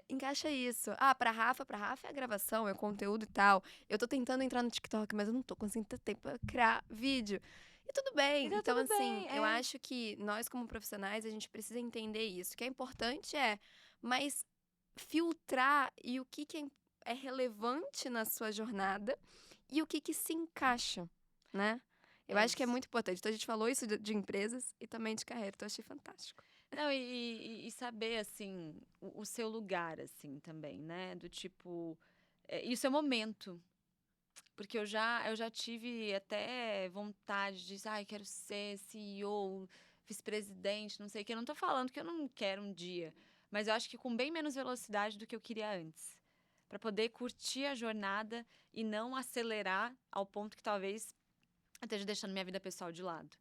Encaixa isso. Ah, pra Rafa é a gravação, é o conteúdo e tal. Eu tô tentando entrar no TikTok, mas eu não tô conseguindo ter tempo pra criar vídeo. E tudo bem. E tá Então, tudo assim, bem, eu é. acho que nós, como profissionais, a gente precisa entender isso. O que é importante mas filtrar e o que que é relevante na sua jornada e o que que se encaixa, né? Eu É acho que é isso. muito importante. Então, a gente falou isso de empresas e também de carreira. Então, eu achei fantástico. Não, e saber, assim, o seu lugar, assim, também, né? Do tipo, e o seu momento. Porque eu já tive até vontade de, ai, quero ser CEO, vice-presidente, não sei o quê. Eu não tô falando que eu não quero um dia, mas eu acho que com bem menos velocidade do que eu queria antes. Pra poder curtir a jornada e não acelerar ao ponto que talvez eu esteja deixando minha vida pessoal de lado.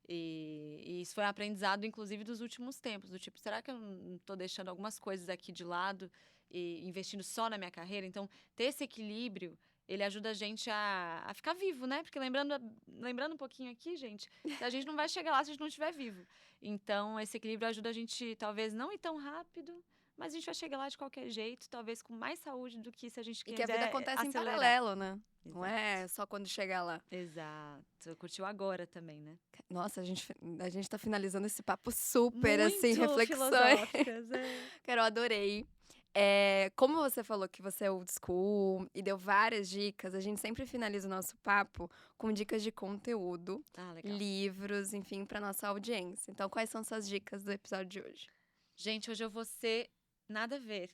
E isso foi um aprendizado, inclusive, dos últimos tempos. Do tipo, será que eu não tô deixando algumas coisas aqui de lado e investindo só na minha carreira? Então, ter esse equilíbrio, ele ajuda a gente a ficar vivo, né? Porque lembrando um pouquinho aqui, gente, a gente não vai chegar lá se a gente não estiver vivo. Então, esse equilíbrio ajuda a gente, talvez, não ir tão rápido, mas a gente vai chegar lá de qualquer jeito, talvez com mais saúde do que se a gente E que a vida quiser acontece em acelerar. paralelo, né? Não Exato. é só quando chegar lá. Exato. Curtiu agora também, né? Nossa, a gente tá finalizando esse papo super, assim, Muito reflexões. filosóficas, é. Carol, adorei. Como você falou que você é old school e deu várias dicas, a gente sempre finaliza o nosso papo com dicas de conteúdo, Ah, legal. livros, enfim, para nossa audiência. Então, quais são suas dicas do episódio de hoje? Gente, hoje eu vou ser nada a ver.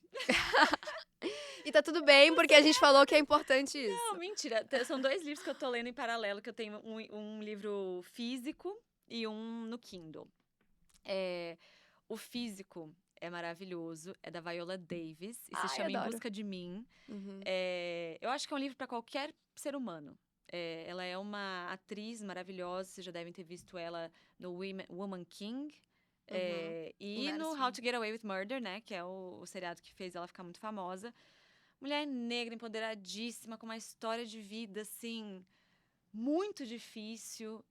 E tá tudo bem, porque a gente falou que é importante Não, isso. mentira. São 2 livros que eu tô lendo em paralelo, que eu tenho um livro físico e um no Kindle. O físico é maravilhoso, é da Viola Davis e se Ai, chama Em adoro. Busca de Mim. Uhum. Eu acho que é um livro para qualquer ser humano. Ela é uma atriz maravilhosa, vocês já devem ter visto ela no Woman King. Uhum. Em E vários no How filmes. to Get Away with Murder, né? Que é o seriado que fez ela ficar muito famosa. mulher negra, empoderadíssima, com uma história de vida, assim, muito difícil.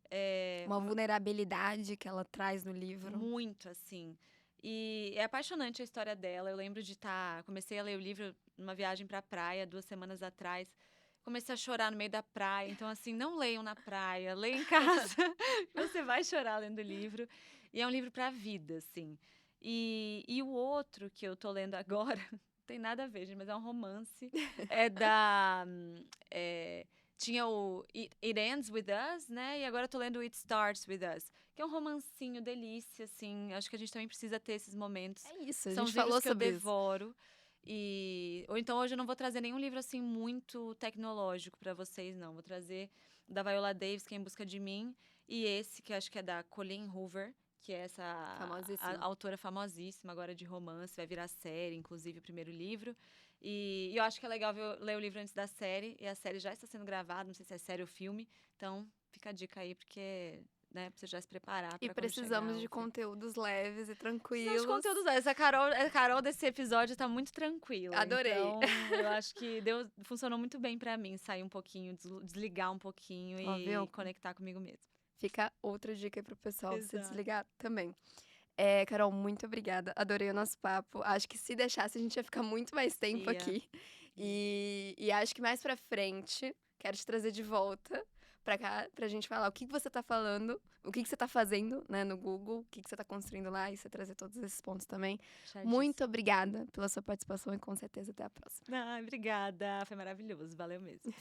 Uma vulnerabilidade que ela traz no livro. Muito, assim. E é apaixonante a história dela. Eu lembro de comecei a ler o livro numa viagem pra praia 2 semanas atrás. Comecei a chorar no meio da praia. Então, assim, não leiam na praia, leiam em casa. Você vai chorar lendo o livro. E é um livro pra vida, assim. E o outro que eu tô lendo agora, não tem nada a ver, gente, mas é um romance. É da. Tinha o It Ends With Us, né? E agora eu tô lendo It Starts With Us, que é um romancinho delícia, assim. Acho que a gente também precisa ter esses momentos. É isso, a São gente os livros falou que eu sobre isso. devoro. Ou então hoje eu não vou trazer nenhum livro assim muito tecnológico pra vocês, não. Vou trazer o da Viola Davis, que é Em Busca de Mim, e esse que acho que é da Colleen Hoover, que é essa Famosíssima. autora famosíssima agora de romance, vai virar série, inclusive o primeiro livro. E eu acho que é legal ler o livro antes da série, e a série já está sendo gravada, não sei se é série ou filme, então fica a dica aí, porque, né, pra você já se preparar E para quando chegar precisamos o de filme. conteúdos leves e Precisamos tranquilos. de conteúdos leves. A Carol desse episódio tá muito tranquila. Adorei. Então, eu acho que funcionou muito bem pra mim sair um pouquinho, desligar um pouquinho Ó, viu? e conectar comigo mesma. Fica outra dica aí pro pessoal se Exato. desligar também. Carol, muito obrigada. Adorei o nosso papo. Acho que se deixasse, a gente ia ficar muito mais tempo Ia. aqui. E acho que mais pra frente, quero te trazer de volta pra cá, pra gente falar o que você tá falando, o que você tá fazendo, né, no Google, o que você tá construindo lá, e você trazer todos esses pontos também. Muito obrigada pela sua participação e com certeza até a próxima. Obrigada. Foi maravilhoso. Valeu mesmo.